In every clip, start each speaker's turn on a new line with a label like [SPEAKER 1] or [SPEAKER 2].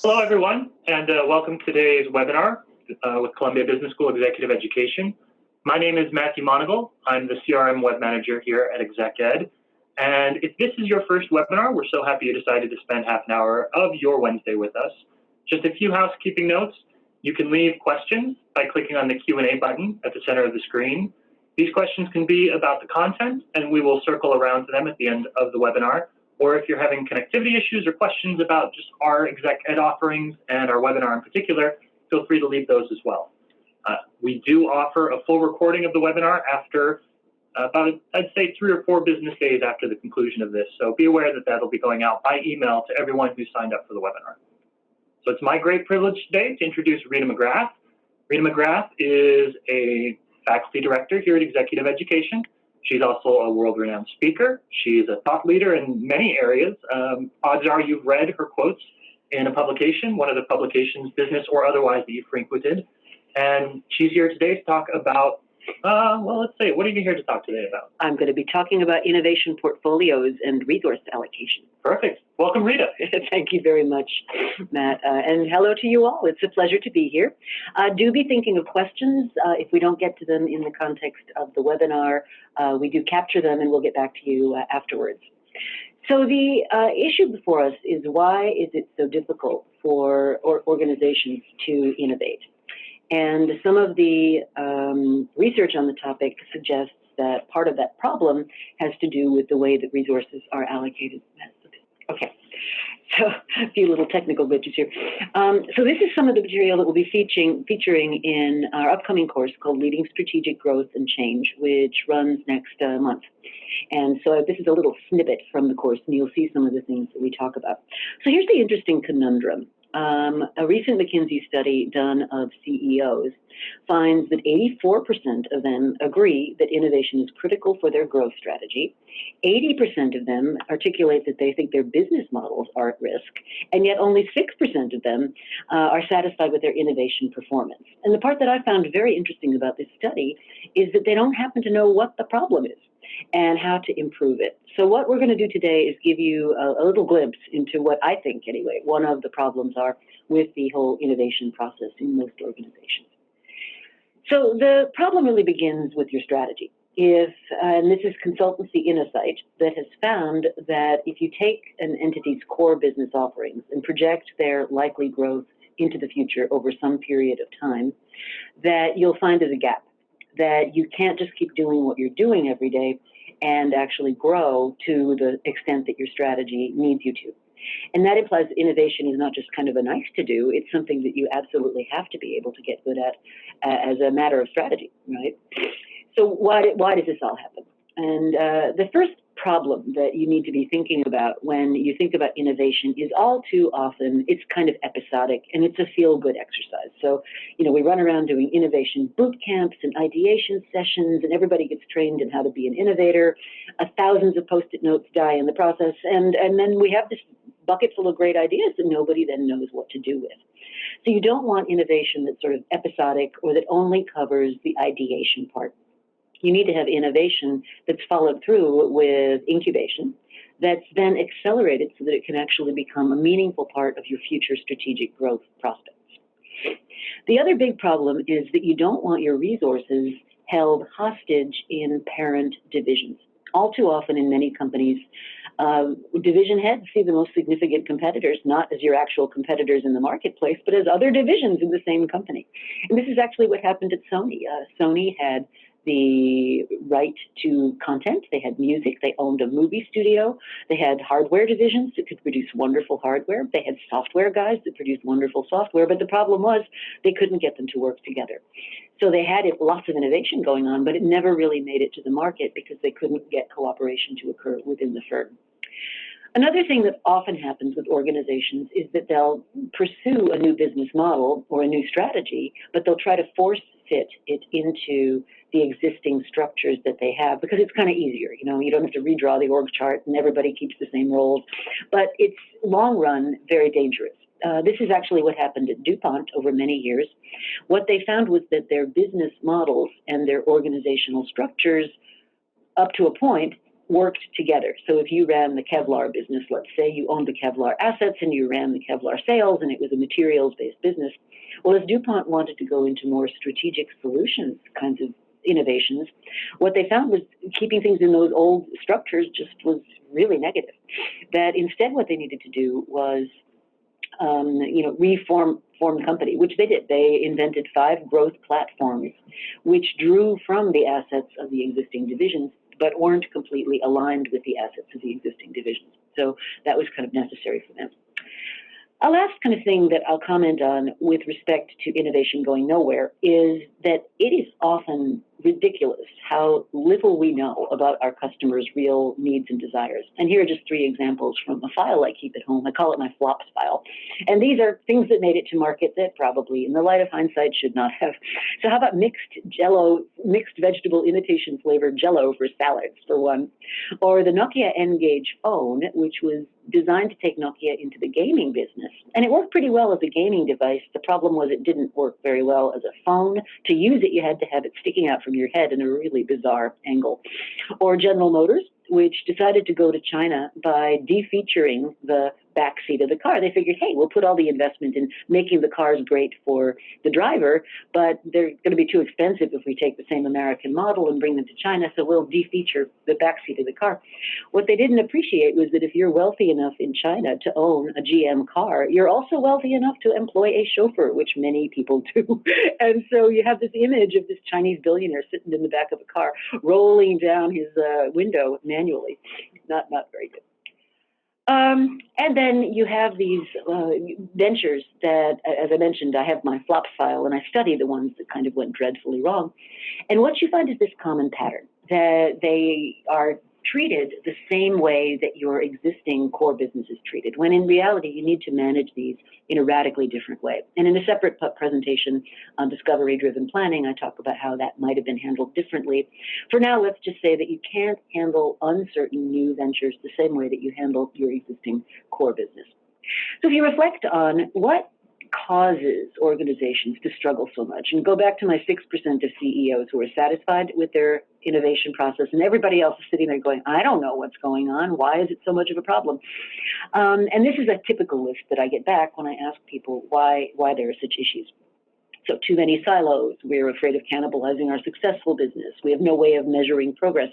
[SPEAKER 1] Hello, everyone, and welcome to today's webinar with Columbia Business School Executive Education. My name is Matthew Monagle. I'm the CRM Web Manager here at ExecEd. And if this is your first webinar, we're so happy you decided to spend half an hour of your Wednesday with us. Just a few housekeeping notes. You can leave questions by clicking on the Q&A button at the center of the screen. These questions can be about the content, and we will circle around to them at the end of the webinar. Or if you're having connectivity issues or questions about just our ExecEd offerings and our webinar in particular, feel free to leave those as well. We do offer a full recording of the webinar after about, I'd say, 3 or 4 business days after the conclusion of this. So be aware that that'll be going out by email to everyone who signed up for the webinar. So it's my great privilege today to introduce Rita McGrath. Rita McGrath is a faculty director here at Executive Education. She's also a world-renowned speaker. She's a thought leader in many areas. Odds are you've read her quotes in a publication, one of the publications, business or otherwise, that you frequented. And she's here today to talk about, well, let's say, what are you here to talk today about?
[SPEAKER 2] I'm going to be talking about innovation portfolios and resource allocation.
[SPEAKER 1] Perfect. Welcome, Rita.
[SPEAKER 2] Thank you very much, Matt. And hello to you all. It's a pleasure to be here. Do be thinking of questions. If we don't get to them in the context of the webinar, we do capture them and we'll get back to you afterwards. So the issue before us is, why is it so difficult for organizations to innovate? And some of the research on the topic suggests that part of that problem has to do with the way that resources are allocated. Okay, so a few little technical glitches here. So this is some of the material that we'll be featuring in our upcoming course called Leading Strategic Growth and Change, which runs next month. And so this is a little snippet from the course, and you'll see some of the things that we talk about. So here's the interesting conundrum. A recent McKinsey study done of CEOs finds that 84% of them agree that innovation is critical for their growth strategy. 80% of them articulate that they think their business models are at risk, and yet only 6% of them are satisfied with their innovation performance. And the part that I found very interesting about this study is that they don't happen to know what the problem is and how to improve it. So what we're going to do today is give you a little glimpse into what I think, anyway, one of the problems are with the whole innovation process in most organizations. So the problem really begins with your strategy. And this is Consultancy Insight that has found that if you take an entity's core business offerings and project their likely growth into the future over some period of time, that you'll find there's a gap, that you can't just keep doing what you're doing every day and actually grow to the extent that your strategy needs you to. And that implies that innovation is not just kind of a nice to do, it's something that you absolutely have to be able to get good at as a matter of strategy, right? So why does this all happen? And the first problem that you need to be thinking about when you think about innovation is, all too often it's kind of episodic and it's a feel-good exercise. So, we run around doing innovation boot camps and ideation sessions, and everybody gets trained in how to be an innovator. Thousands of Post-it notes die in the process, and then we have this bucket full of great ideas that nobody then knows what to do with. So you don't want innovation that's sort of episodic or that only covers the ideation part. You need to have innovation that's followed through with incubation, that's then accelerated so that it can actually become a meaningful part of your future strategic growth prospects. The other big problem is that you don't want your resources held hostage in parent divisions. All too often in many companies, division heads see the most significant competitors not as your actual competitors in the marketplace, but as other divisions in the same company. And this is actually what happened at Sony. Sony had the right to content, they had music, they owned a movie studio, they had hardware divisions that could produce wonderful hardware, they had software guys that produced wonderful software, but the problem was they couldn't get them to work together. So they had lots of innovation going on, but it never really made it to the market because they couldn't get cooperation to occur within the firm. Another thing that often happens with organizations is that they'll pursue a new business model or a new strategy, but they'll try to force fit it into the existing structures that they have because it's kind of easier. You don't have to redraw the org chart and everybody keeps the same roles, but it's long run very dangerous. This is actually what happened at DuPont over many years. What they found was that their business models and their organizational structures, up to a point, worked together. So if you ran the Kevlar business, let's say you owned the Kevlar assets and you ran the Kevlar sales and it was a materials-based business, well, as DuPont wanted to go into more strategic solutions kinds of innovations, what they found was keeping things in those old structures just was really negative. That instead what they needed to do was reform the company, which they did. They invented 5 growth platforms, which drew from the assets of the existing divisions, but weren't completely aligned with the assets of the existing divisions. So that was kind of necessary for them. A last kind of thing that I'll comment on with respect to innovation going nowhere is that it is often ridiculous how little we know about our customers' real needs and desires. And here are just 3 examples from a file I keep at home. I call it my flops file. And these are things that made it to market that probably, in the light of hindsight, should not have. So how about mixed vegetable imitation flavored Jell-O for salads, for one? Or the Nokia N-Gage phone, which was designed to take Nokia into the gaming business. And it worked pretty well as a gaming device. The problem was it didn't work very well as a phone. To use it, you had to have it sticking out from your head in a really bizarre angle. Or General Motors, which decided to go to China by defeaturing the back seat of the car. They figured, hey, we'll put all the investment in making the cars great for the driver, but they're going to be too expensive if we take the same American model and bring them to China, so we'll defeature the back seat of the car. What they didn't appreciate was that if you're wealthy enough in China to own a GM car, you're also wealthy enough to employ a chauffeur, which many people do. And so you have this image of this Chinese billionaire sitting in the back of a car, rolling down his window manually. Not very good. And then you have these ventures that, as I mentioned, I have my flop file and I study the ones that kind of went dreadfully wrong. And what you find is this common pattern, that they are treated the same way that your existing core business is treated, when in reality you need to manage these in a radically different way. And in a separate presentation on discovery-driven planning, I talk about how that might have been handled differently. For now, let's just say that you can't handle uncertain new ventures the same way that you handle your existing core business. So if you reflect on what causes organizations to struggle so much, and go back to my 6% of CEOs who are satisfied with their innovation process, and everybody else is sitting there going, I don't know what's going on. Why is it so much of a problem? And this is a typical list that I get back when I ask people why there are such issues. So too many silos. We're afraid of cannibalizing our successful business. We have no way of measuring progress.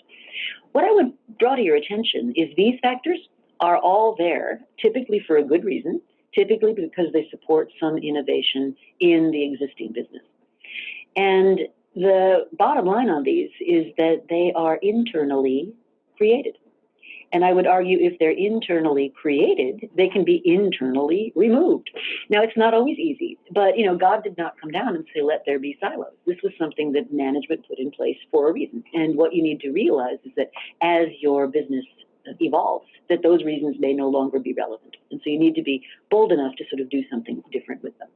[SPEAKER 2] What I would draw to your attention is these factors are all there, typically for a good reason, typically because they support some innovation in the existing business. And the bottom line on these is that they are internally created. And I would argue if they're internally created, they can be internally removed. Now, it's not always easy, but God did not come down and say, let there be silos. This was something that management put in place for a reason. And what you need to realize is that as your business evolves, that those reasons may no longer be relevant. And so you need to be bold enough to sort of do something different with them.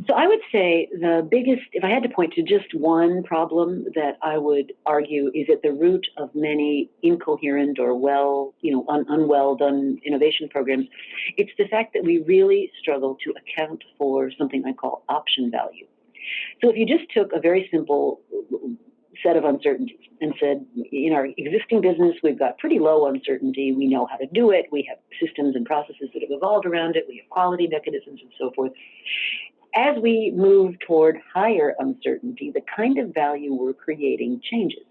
[SPEAKER 2] So I would say the biggest, if I had to point to just one problem that I would argue is at the root of many incoherent or unwell done innovation programs, it's the fact that we really struggle to account for something I call option value. So if you just took a very simple set of uncertainties and said, in our existing business, we've got pretty low uncertainty. We know how to do it. We have systems and processes that have evolved around it. We have quality mechanisms and so forth. As we move toward higher uncertainty, the kind of value we're creating changes.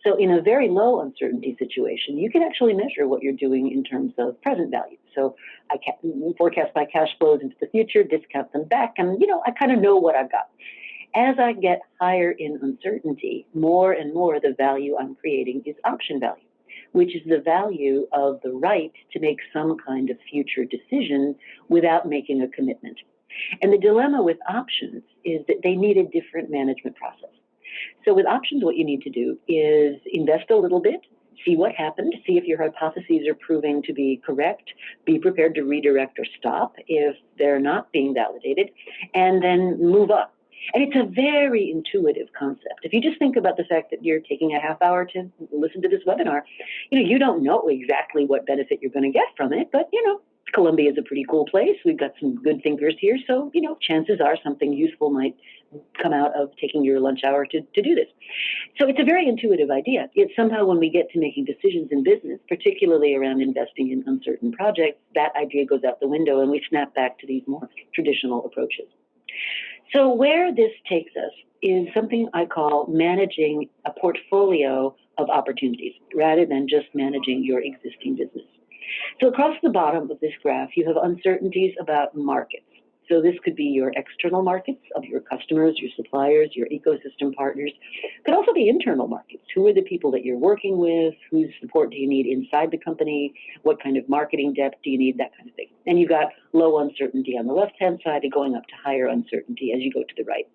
[SPEAKER 2] So in a very low uncertainty situation, you can actually measure what you're doing in terms of present value. So I can forecast my cash flows into the future, discount them back, and I kind of know what I've got. As I get higher in uncertainty, more and more the value I'm creating is option value, which is the value of the right to make some kind of future decision without making a commitment. And the dilemma with options is that they need a different management process. So with options, what you need to do is invest a little bit, see what happened, see if your hypotheses are proving to be correct, be prepared to redirect or stop if they're not being validated, and then move up. And it's a very intuitive concept. If you just think about the fact that you're taking a half hour to listen to this webinar, you don't know exactly what benefit you're going to get from it, but Columbia is a pretty cool place. We've got some good thinkers here, so, you know, chances are something useful might come out of taking your lunch hour to do this. So it's a very intuitive idea. Yet somehow when we get to making decisions in business, particularly around investing in uncertain projects, that idea goes out the window and we snap back to these more traditional approaches. So where this takes us is something I call managing a portfolio of opportunities rather than just managing your existing business. So across the bottom of this graph, you have uncertainties about markets. So this could be your external markets of your customers, your suppliers, your ecosystem partners. It could also be internal markets. Who are the people that you're working with? Whose support do you need inside the company? What kind of marketing depth do you need? That kind of thing. And you've got low uncertainty on the left-hand side and going up to higher uncertainty as you go to the right.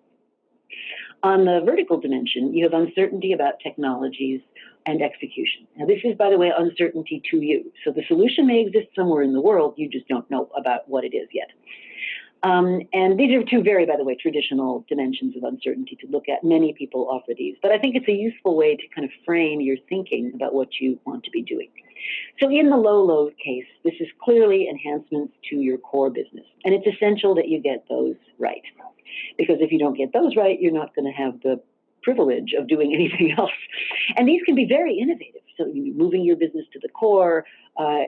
[SPEAKER 2] On the vertical dimension, you have uncertainty about technologies and execution. Now, this is, by the way, uncertainty to you. So the solution may exist somewhere in the world, you just don't know about what it is yet. And these are two very, by the way, traditional dimensions of uncertainty to look at. Many people offer these, but I think it's a useful way to kind of frame your thinking about what you want to be doing. So in the low load case, this is clearly enhancements to your core business, and it's essential that you get those right. Because if you don't get those right, you're not going to have the privilege of doing anything else. And these can be very innovative. So moving your business to the core,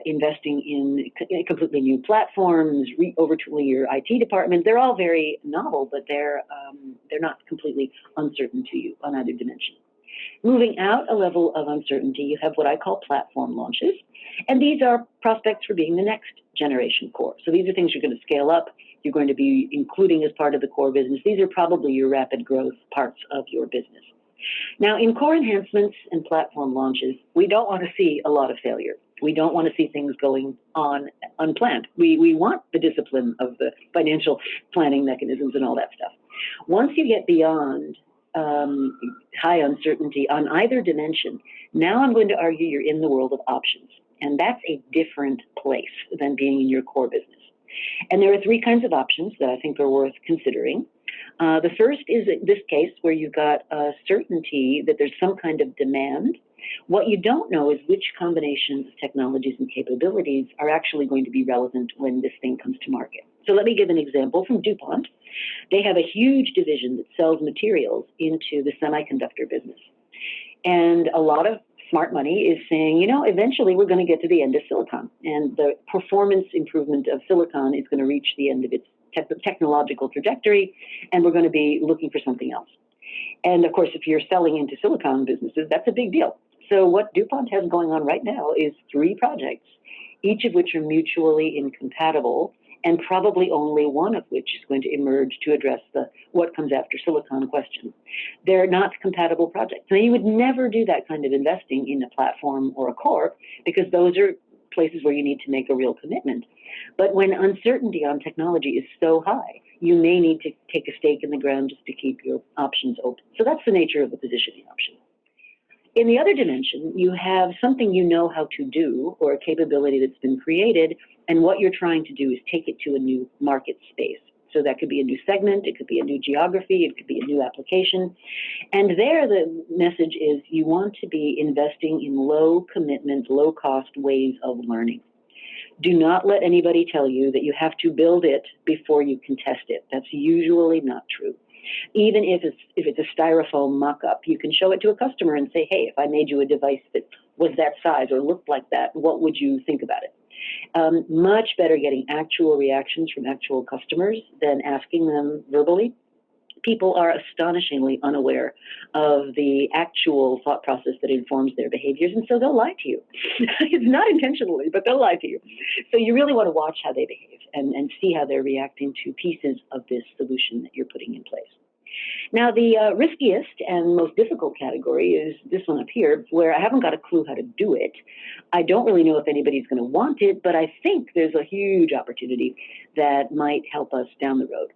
[SPEAKER 2] investing in completely new platforms, over-tooling your IT department, they're all very novel, but they're not completely uncertain to you on either dimension. Moving out a level of uncertainty, you have what I call platform launches. And these are prospects for being the next generation core. So these are things you're going to scale up, you're going to be including as part of the core business. These are probably your rapid growth parts of your business. Now, in core enhancements and platform launches, we don't want to see a lot of failure. We don't want to see things going on unplanned. We want the discipline of the financial planning mechanisms and all that stuff. Once you get beyond high uncertainty on either dimension, now I'm going to argue you're in the world of options. And that's a different place than being in your core business. And there are three kinds of options that I think are worth considering. The first is this case where you've got certainty that there's some kind of demand. What you don't know is which combination of technologies and capabilities are actually going to be relevant when this thing comes to market. So let me give an example from DuPont. They have a huge division that sells materials into the semiconductor business. And a lot of smart money is saying, you know, eventually we're going to get to the end of silicon. And the performance improvement of silicon is going to reach the end of its technological trajectory, and we're going to be looking for something else. And of course, if you're selling into silicon businesses, that's a big deal. So what DuPont has going on right now is 3 projects, each of which are mutually incompatible, and probably only one of which is going to emerge to address the what comes after silicon question. They're not compatible projects. Now, you would never do that kind of investing in a platform or a core, because those are places where you need to make a real commitment. But when uncertainty on technology is so high, you may need to take a stake in the ground just to keep your options open. So that's the nature of the positioning option. In the other dimension, you have something you know how to do, or a capability that's been created, and what you're trying to do is take it to a new market space. So that could be a new segment, it could be a new geography, it could be a new application. And there the message is you want to be investing in low commitment, low cost ways of learning. Do not let anybody tell you that you have to build it before you can test it. That's usually not true. Even if it's a styrofoam mock-up, you can show it to a customer and say, hey, if I made you a device that was that size or looked like that, what would you think about it? Much better getting actual reactions from actual customers than asking them verbally. People are astonishingly unaware of the actual thought process that informs their behaviors, and so they'll lie to you. It's not intentionally, but they'll lie to you. So you really want to watch how they behave and see how they're reacting to pieces of this solution that you're putting in place. Now, the riskiest and most difficult category is this one up here, where I haven't got a clue how to do it. I don't really know if anybody's going to want it, but I think there's a huge opportunity that might help us down the road.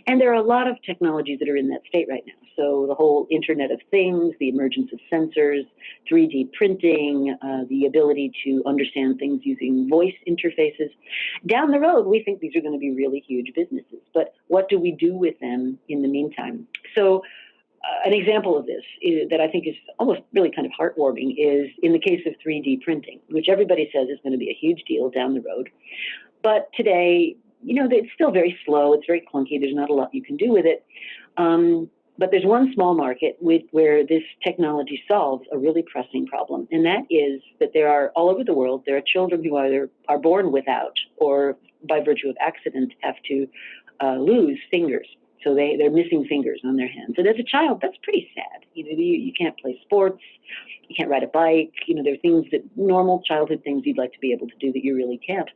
[SPEAKER 2] And there are a lot of technologies that are in that state right now. So the whole Internet of Things, the emergence of sensors, 3D printing, the ability to understand things using voice interfaces. Down the road, we think these are going to be really huge businesses. But what do we do with them in the meantime? So an example of this that I think is almost really kind of heartwarming is in the case of 3D printing, which everybody says is going to be a huge deal down the road. But today, it's still very slow. It's very clunky. There's not a lot you can do with it. But there's one small market where this technology solves a really pressing problem, and that is that there are, all over the world, there are children who either are born without or by virtue of accident have to lose fingers. So they're missing fingers on their hands. And as a child, that's pretty sad. You can't play sports, you can't ride a bike. There are things that normal childhood things you'd like to be able to do that you really can't.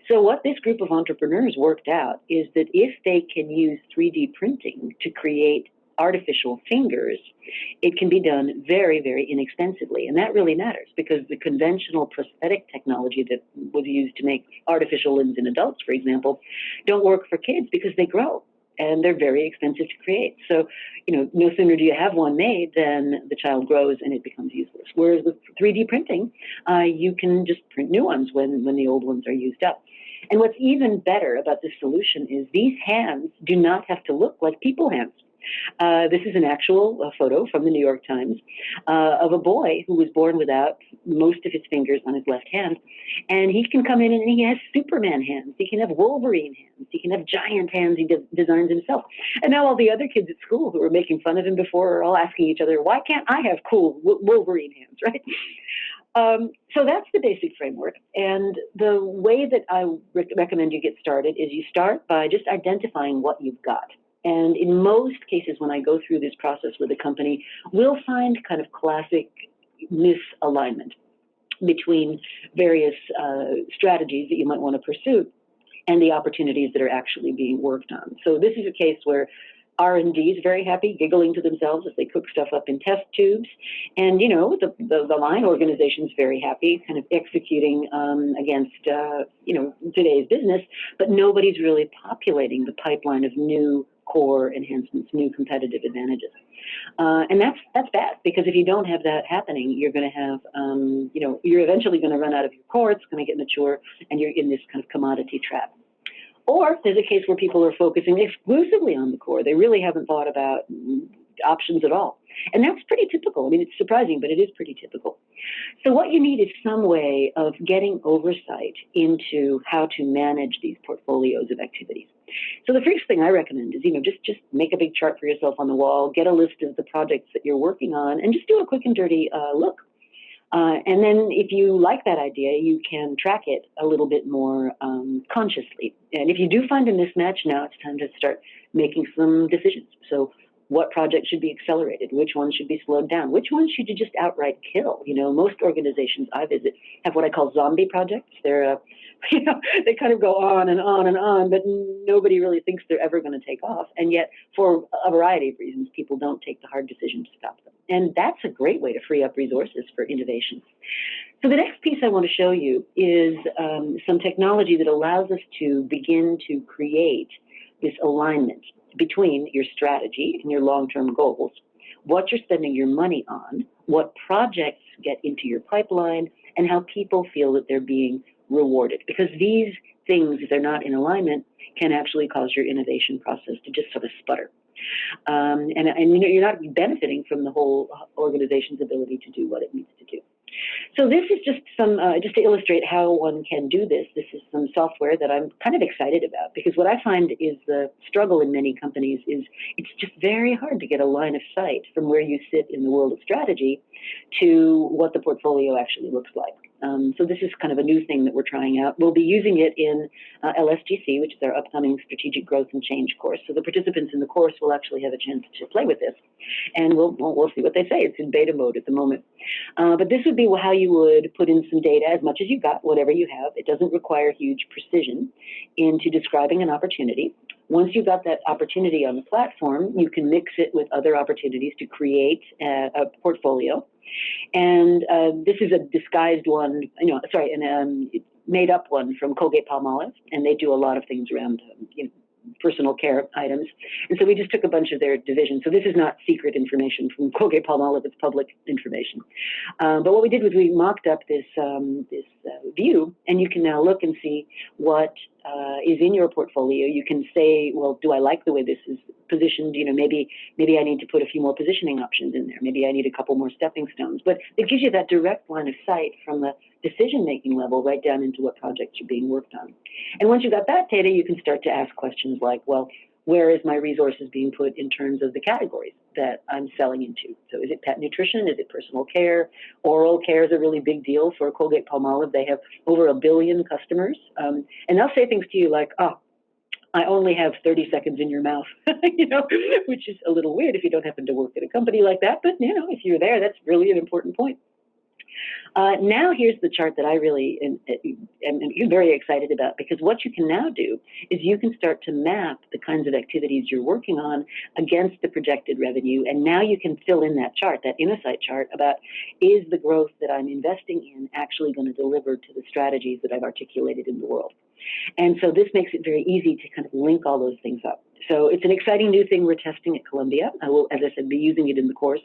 [SPEAKER 2] So what this group of entrepreneurs worked out is that if they can use 3D printing to create artificial fingers, it can be done very, very inexpensively. And that really matters because the conventional prosthetic technology that was used to make artificial limbs in adults, for example, don't work for kids because they grow and they're very expensive to create. So, no sooner do you have one made than the child grows and it becomes useless. Whereas with 3D printing, you can just print new ones when the old ones are used up. And what's even better about this solution is these hands do not have to look like people hands. This is an actual photo from the New York Times of a boy who was born without most of his fingers on his left hand. And he can come in and he has Superman hands. He can have Wolverine hands. He can have giant hands he designs himself. And now all the other kids at school who were making fun of him before are all asking each other, why can't I have cool Wolverine hands, right? So that's the basic framework. And the way that I recommend you get started is you start by just identifying what you've got. And in most cases, when I go through this process with a company, we'll find kind of classic misalignment between various strategies that you might want to pursue and the opportunities that are actually being worked on. So this is a case where R&D is very happy, giggling to themselves as they cook stuff up in test tubes. And, the line organization is very happy, kind of executing against, today's business, but nobody's really populating the pipeline of new core enhancements, new competitive advantages. And that's bad, because if you don't have that happening, you're going to have, you're eventually going to run out of your core, it's going to get mature, and you're in this kind of commodity trap. Or there's a case where people are focusing exclusively on the core. They really haven't thought about options at all. And that's pretty typical. I mean, it's surprising, but it is pretty typical. So what you need is some way of getting oversight into how to manage these portfolios of activities. So the first thing I recommend is, just make a big chart for yourself on the wall, get a list of the projects that you're working on, and just do a quick and dirty look. And then if you like that idea, you can track it a little bit more consciously. And if you do find a mismatch, now it's time to start making some decisions. So what project should be accelerated? Which ones should be slowed down? Which ones should you just outright kill? Most organizations I visit have what I call zombie projects. They're, they kind of go on and on and on, but nobody really thinks they're ever going to take off. And yet, for a variety of reasons, people don't take the hard decision to stop them. And that's a great way to free up resources for innovation. So the next piece I want to show you is some technology that allows us to begin to create this alignment between your strategy and your long-term goals, what you're spending your money on, what projects get into your pipeline, and how people feel that they're being rewarded. Because these things, if they're not in alignment, can actually cause your innovation process to just sort of sputter. And you're not benefiting from the whole organization's ability to do what it needs to do. So this is just just to illustrate how one can do this. This is some software that I'm kind of excited about, because what I find is the struggle in many companies is it's just very hard to get a line of sight from where you sit in the world of strategy to what the portfolio actually looks like. So this is kind of a new thing that we're trying out. We'll be using it in LSGC, which is our upcoming Strategic Growth and Change course. So the participants in the course will actually have a chance to play with this, and we'll see what they say. It's in beta mode at the moment. But this would be how you would put in some data, as much as you got, whatever you have. It doesn't require huge precision into describing an opportunity. Once you've got that opportunity on the platform, you can mix it with other opportunities to create a portfolio. And this is a disguised one, made up one from Colgate-Palmolive, and they do a lot of things around personal care items. And so we just took a bunch of their divisions. So this is not secret information from Colgate-Palmolive, it's public information. But what we did was we mocked up this view, and you can now look and see what is in your portfolio. You can say, well, do I like the way this is positioned, maybe I need to put a few more positioning options in there. Maybe I need a couple more stepping stones. But it gives you that direct line of sight from the decision-making level right down into what projects are being worked on. And once you've got that data, you can start to ask questions like, well, where is my resources being put in terms of the categories that I'm selling into? So is it pet nutrition? Is it personal care? Oral care is a really big deal for Colgate-Palmolive. They have over 1 billion customers. And they'll say things to you like, oh, I only have 30 seconds in your mouth, which is a little weird if you don't happen to work at a company like that. But, if you're there, that's really an important point. Now here's the chart that I really am very excited about, because what you can now do is you can start to map the kinds of activities you're working on against the projected revenue, and now you can fill in that chart, that insight chart about, is the growth that I'm investing in actually going to deliver to the strategies that I've articulated in the world? And so this makes it very easy to kind of link all those things up. So it's an exciting new thing we're testing at Columbia. I will, as I said, be using it in the course,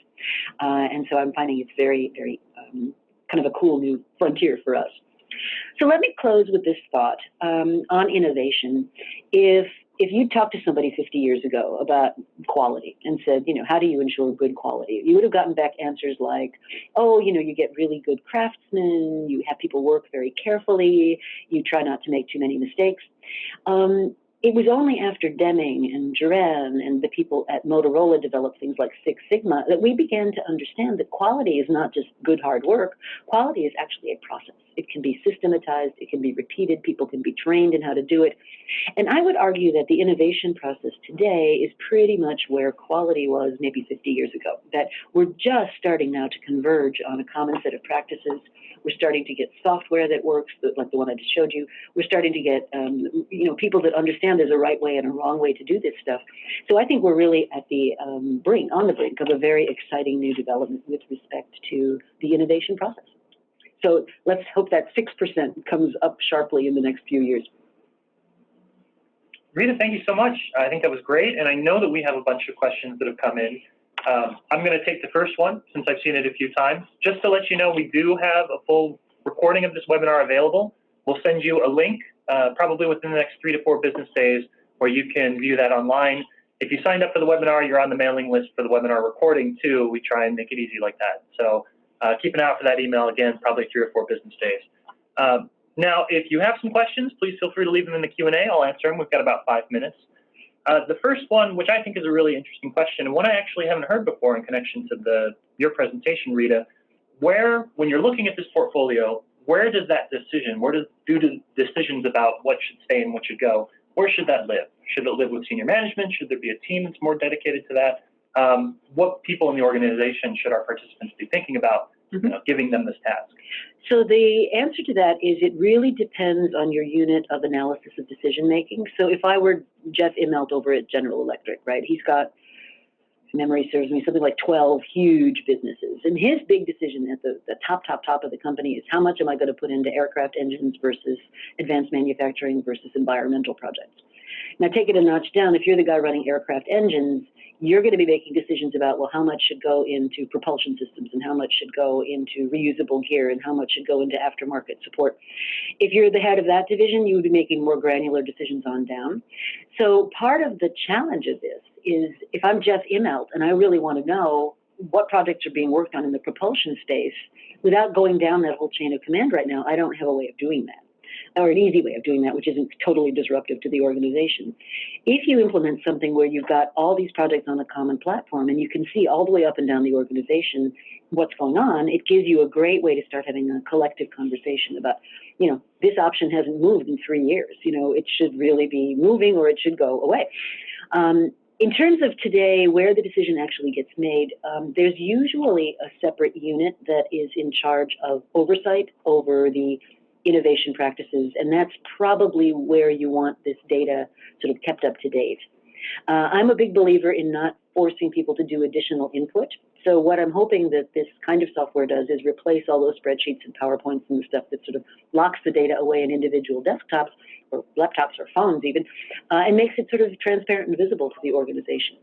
[SPEAKER 2] and so I'm finding it's very, very kind of a cool new frontier for us. So let me close with this thought on innovation. If you talked to somebody 50 years ago about quality and said, how do you ensure good quality? You would have gotten back answers like, oh, you get really good craftsmen, you have people work very carefully, you try not to make too many mistakes. It was only after Deming and Duran and the people at Motorola developed things like Six Sigma that we began to understand that quality is not just good hard work. Quality is actually a process. It can be systematized, it can be repeated, people can be trained in how to do it. And I would argue that the innovation process today is pretty much where quality was maybe 50 years ago, that we're just starting now to converge on a common set of practices. We're starting to get software that works, like the one I just showed you. We're starting to get, people that understand there's a right way and a wrong way to do this stuff. So I think we're really at the on the brink of a very exciting new development with respect to the innovation process. So let's hope that 6% comes up sharply in the next few years.
[SPEAKER 1] Rita, thank you so much. I think that was great, and I know that we have a bunch of questions that have come in. I'm going to take the first one, since I've seen it a few times. Just to let you know, we do have a full recording of this webinar available. We'll send you a link, probably within the next 3 to 4 business days, where you can view that online. If you signed up for the webinar, you're on the mailing list for the webinar recording, too. We try and make it easy like that. So keep an eye out for that email, again, probably 3 or 4 business days. Now, if you have some questions, please feel free to leave them in the Q&A. I'll answer them. We've got about 5 minutes. The first one, which I think is a really interesting question, and one I actually haven't heard before in connection to your presentation, Rita, when you're looking at this portfolio, where does that decision, decisions about what should stay and what should go, where should that live? Should it live with senior management? Should there be a team that's more dedicated to that? What people in the organization should our participants be thinking about, giving them this task?
[SPEAKER 2] So the answer to that is it really depends on your unit of analysis of decision making. So if I were Jeff Immelt over at General Electric, right, he's got, if memory serves me, something like 12 huge businesses. And his big decision at the top of the company is how much am I going to put into aircraft engines versus advanced manufacturing versus environmental projects. Now take it a notch down. If you're the guy running aircraft engines, you're going to be making decisions about, well, how much should go into propulsion systems and how much should go into reusable gear and how much should go into aftermarket support. If you're the head of that division, you would be making more granular decisions on down. So part of the challenge of this is if I'm Jeff Immelt and I really want to know what projects are being worked on in the propulsion space, without going down that whole chain of command right now, I don't have a way of doing that, or an easy way of doing that, which isn't totally disruptive to the organization. If you implement something where you've got all these projects on a common platform and you can see all the way up and down the organization what's going on, it gives you a great way to start having a collective conversation about, this option hasn't moved in 3 years. It should really be moving or it should go away. In terms of today, where the decision actually gets made, there's usually a separate unit that is in charge of oversight over the innovation practices, and that's probably where you want this data sort of kept up to date. I'm a big believer in not forcing people to do additional input. So what I'm hoping that this kind of software does is replace all those spreadsheets and PowerPoints and the stuff that sort of locks the data away in individual desktops or laptops or phones even, and makes it sort of transparent and visible to the organization.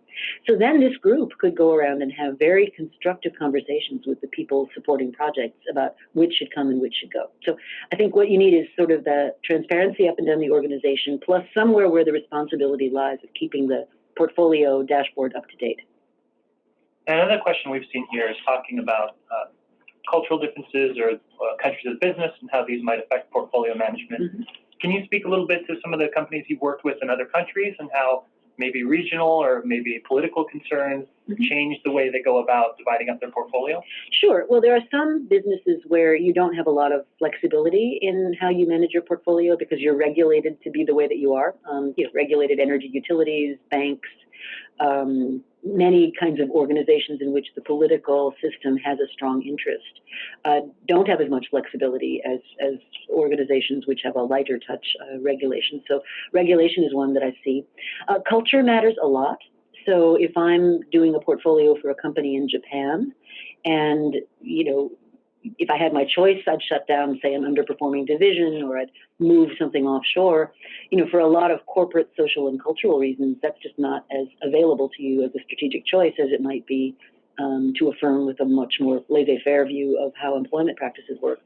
[SPEAKER 2] So then this group could go around and have very constructive conversations with the people supporting projects about which should come and which should go. So I think what you need is sort of the transparency up and down the organization, plus somewhere where the responsibility lies of keeping the portfolio dashboard up to date.
[SPEAKER 1] And another question we've seen here is talking about cultural differences or countries of business and how these might affect portfolio management.
[SPEAKER 2] Mm-hmm.
[SPEAKER 1] Can you speak a little bit to some of the companies you've worked with in other countries and how maybe regional or maybe political concerns change the way they go about dividing up their portfolio?
[SPEAKER 2] Sure. Well, there are some businesses where you don't have a lot of flexibility in how you manage your portfolio because you're regulated to be the way that you are. Regulated energy utilities, banks, many kinds of organizations in which the political system has a strong interest don't have as much flexibility as organizations which have a lighter touch regulation. So regulation is one that I see. Culture matters a lot. So if I'm doing a portfolio for a company in Japan and, if I had my choice, I'd shut down, say, an underperforming division, or I'd move something offshore. For a lot of corporate, social, and cultural reasons, that's just not as available to you as a strategic choice as it might be to a firm with a much more laissez-faire view of how employment practices work.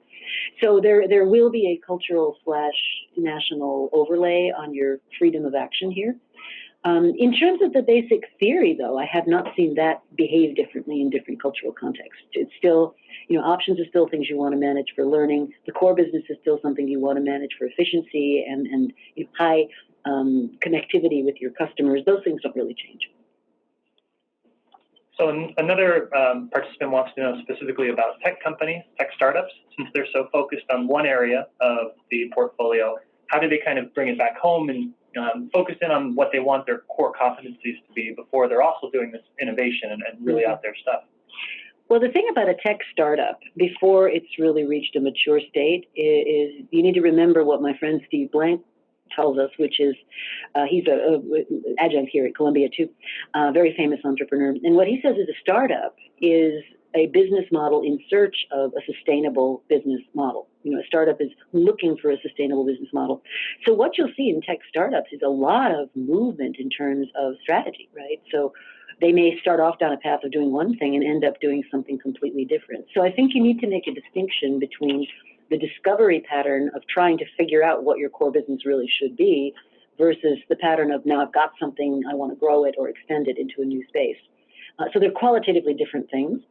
[SPEAKER 2] So there will be a cultural/national overlay on your freedom of action here. In terms of the basic theory, though, I have not seen that behave differently in different cultural contexts. It's still, options are still things you want to manage for learning. The core business is still something you want to manage for efficiency and high connectivity with your customers. Those things don't really change.
[SPEAKER 1] So another participant wants to know specifically about tech companies, tech startups, since they're so focused on one area of the portfolio. How do they kind of bring it back home and focus in on what they want their core competencies to be before they're also doing this innovation and really out there stuff?
[SPEAKER 2] Well, the thing about a tech startup, before it's really reached a mature state, is you need to remember what my friend Steve Blank tells us, which is he's an adjunct here at Columbia too, very famous entrepreneur. And what he says is a startup is a business model in search of a sustainable business model. A startup is looking for a sustainable business model. So what you'll see in tech startups is a lot of movement in terms of strategy, right? So they may start off down a path of doing one thing and end up doing something completely different. So I think you need to make a distinction between the discovery pattern of trying to figure out what your core business really should be versus the pattern of now I've got something, I want to grow it or extend it into a new space. So they're qualitatively different things.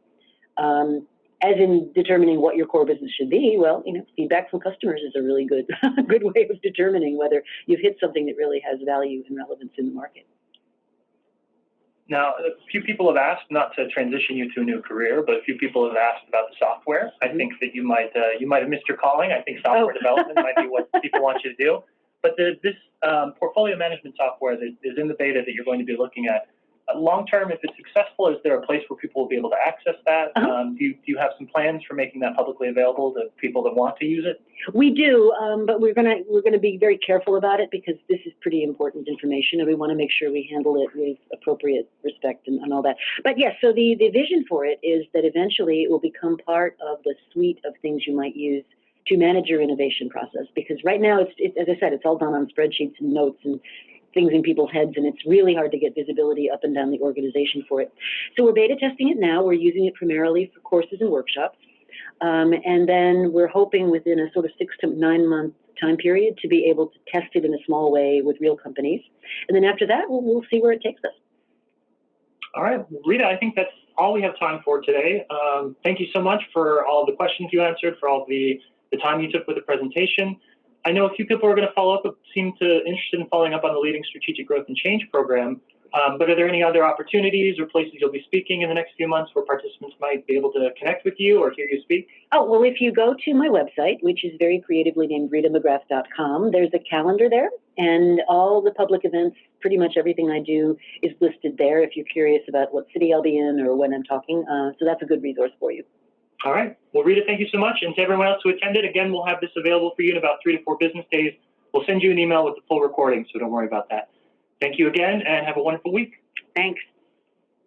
[SPEAKER 2] As in determining what your core business should be, well, feedback from customers is a really good way of determining whether you've hit something that really has value and relevance in the market.
[SPEAKER 1] Now, a few people have asked, not to transition you to a new career, but a few people have asked about the software. I think that you might have missed your calling. I think software development might be what people want you to do. But this portfolio management software that is in the beta that you're going to be looking at, long term, if it's successful, is there a place where people will be able to access that? Do you have some plans for making that publicly available to people that want to use it?
[SPEAKER 2] We do, but we're gonna be very careful about it because this is pretty important information, and we want to make sure we handle it with appropriate respect and all that. But yes, so the vision for it is that eventually it will become part of the suite of things you might use to manage your innovation process. Because right now, it's as I said, it's all done on spreadsheets and notes and things in people's heads, and it's really hard to get visibility up and down the organization for it. So we're beta testing it now. We're using it primarily for courses and workshops. And then we're hoping within a sort of 6 to 9 month time period to be able to test it in a small way with real companies. And then after that, we'll see where it takes us.
[SPEAKER 1] All right, Rita, I think that's all we have time for today. Thank you so much for all the questions you answered, for all the time you took with the presentation. I know a few people are going to follow up, seem interested in following up on the Leading Strategic Growth and Change program. But are there any other opportunities or places you'll be speaking in the next few months where participants might be able to connect with you or hear you speak? Oh,
[SPEAKER 2] well, if you go to my website, which is very creatively named ritamcgrath.com, there's a calendar there, and all the public events, pretty much everything I do is listed there if you're curious about what city I'll be in or when I'm talking. So that's a good resource for you.
[SPEAKER 1] All right. Well, Rita, thank you so much. And to everyone else who attended, again, we'll have this available for you in about 3 to 4 business days. We'll send you an email with the full recording, so don't worry about that. Thank you again, and have a wonderful week.
[SPEAKER 2] Thanks.